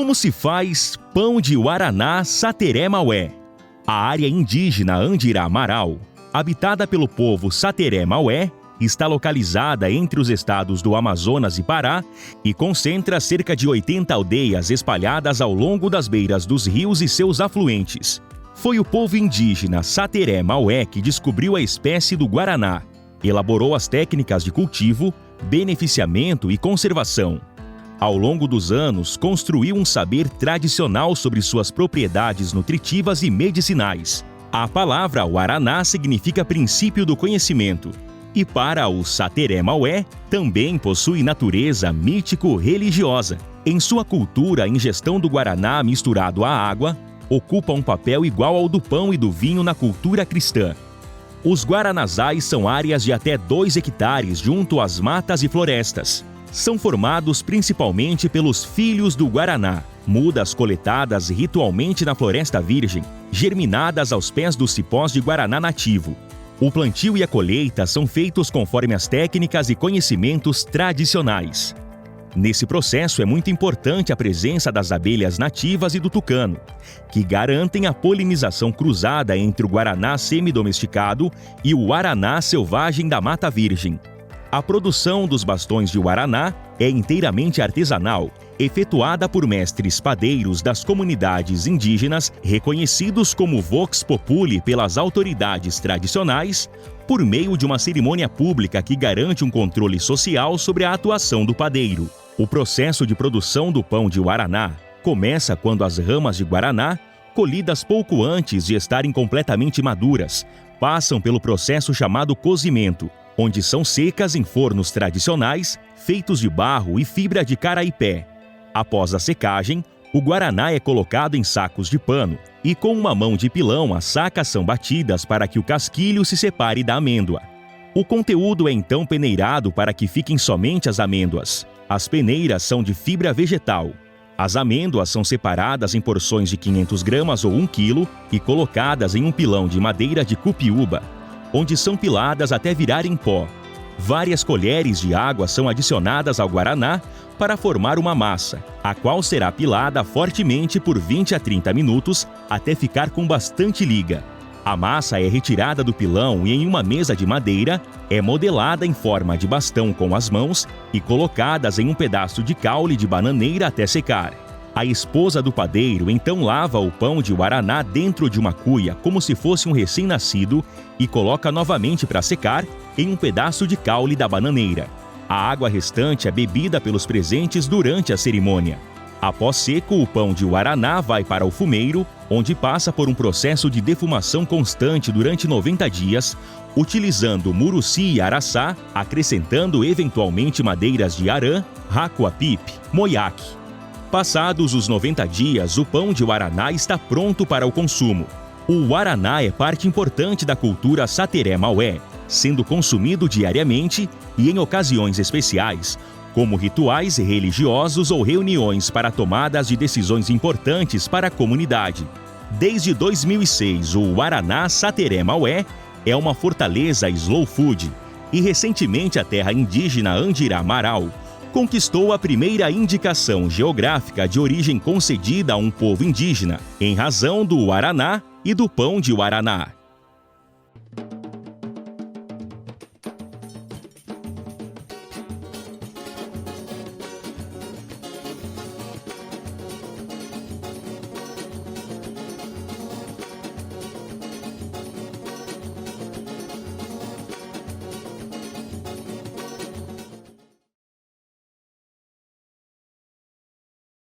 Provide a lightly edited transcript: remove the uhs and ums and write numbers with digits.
Como se faz pão de Guaraná Sateré Maué? A área indígena Andira Amaral, habitada pelo povo Sateré Maué, está localizada entre os estados do Amazonas e Pará e concentra cerca de 80 aldeias espalhadas ao longo das beiras dos rios e seus afluentes. Foi o povo indígena Sateré Maué que descobriu a espécie do guaraná, elaborou as técnicas de cultivo, beneficiamento e conservação. Ao longo dos anos, construiu um saber tradicional sobre suas propriedades nutritivas e medicinais. A palavra Guaraná significa princípio do conhecimento. E para o Sateré Maué, também possui natureza mítico-religiosa. Em sua cultura, a ingestão do guaraná misturado à água ocupa um papel igual ao do pão e do vinho na cultura cristã. Os guaranazais são áreas de até 2 hectares junto às matas e florestas. São formados principalmente pelos filhos do guaraná, mudas coletadas ritualmente na floresta virgem, germinadas aos pés dos cipós de guaraná nativo. O plantio e a colheita são feitos conforme as técnicas e conhecimentos tradicionais. Nesse processo é muito importante a presença das abelhas nativas e do tucano, que garantem a polinização cruzada entre o guaraná semi-domesticado e o guaraná selvagem da Mata Virgem. A produção dos bastões de guaraná é inteiramente artesanal, efetuada por mestres padeiros das comunidades indígenas reconhecidos como Vox Populi pelas autoridades tradicionais, por meio de uma cerimônia pública que garante um controle social sobre a atuação do padeiro. O processo de produção do pão de guaraná começa quando as ramas de guaraná, colhidas pouco antes de estarem completamente maduras, passam pelo processo chamado cozimento, onde são secas em fornos tradicionais, feitos de barro e fibra de caraipé. Após a secagem, o guaraná é colocado em sacos de pano e com uma mão de pilão as sacas são batidas para que o casquilho se separe da amêndoa. O conteúdo é então peneirado para que fiquem somente as amêndoas. As peneiras são de fibra vegetal. As amêndoas são separadas em porções de 500 gramas ou 1 quilo e colocadas em um pilão de madeira de cupiúba, onde são piladas até virarem pó. Várias colheres de água são adicionadas ao guaraná para formar uma massa, a qual será pilada fortemente por 20 a 30 minutos até ficar com bastante liga. A massa é retirada do pilão e em uma mesa de madeira é modelada em forma de bastão com as mãos e colocadas em um pedaço de caule de bananeira até secar. A esposa do padeiro então lava o pão de guaraná dentro de uma cuia como se fosse um recém-nascido e coloca novamente para secar em um pedaço de caule da bananeira. A água restante é bebida pelos presentes durante a cerimônia. Após seco, o pão de guaraná vai para o fumeiro, onde passa por um processo de defumação constante durante 90 dias, utilizando muruci e araçá, acrescentando eventualmente madeiras de arã, racuapipe, moiaque. Passados os 90 dias, o pão de guaraná está pronto para o consumo. O guaraná é parte importante da cultura Sateré Maué, sendo consumido diariamente e em ocasiões especiais, como rituais religiosos ou reuniões para tomadas de decisões importantes para a comunidade. Desde 2006, o Guaraná Sateré Maué é uma fortaleza slow food e recentemente a terra indígena Andira Amaral conquistou a primeira indicação geográfica de origem concedida a um povo indígena, em razão do guaraná e do pão de guaraná.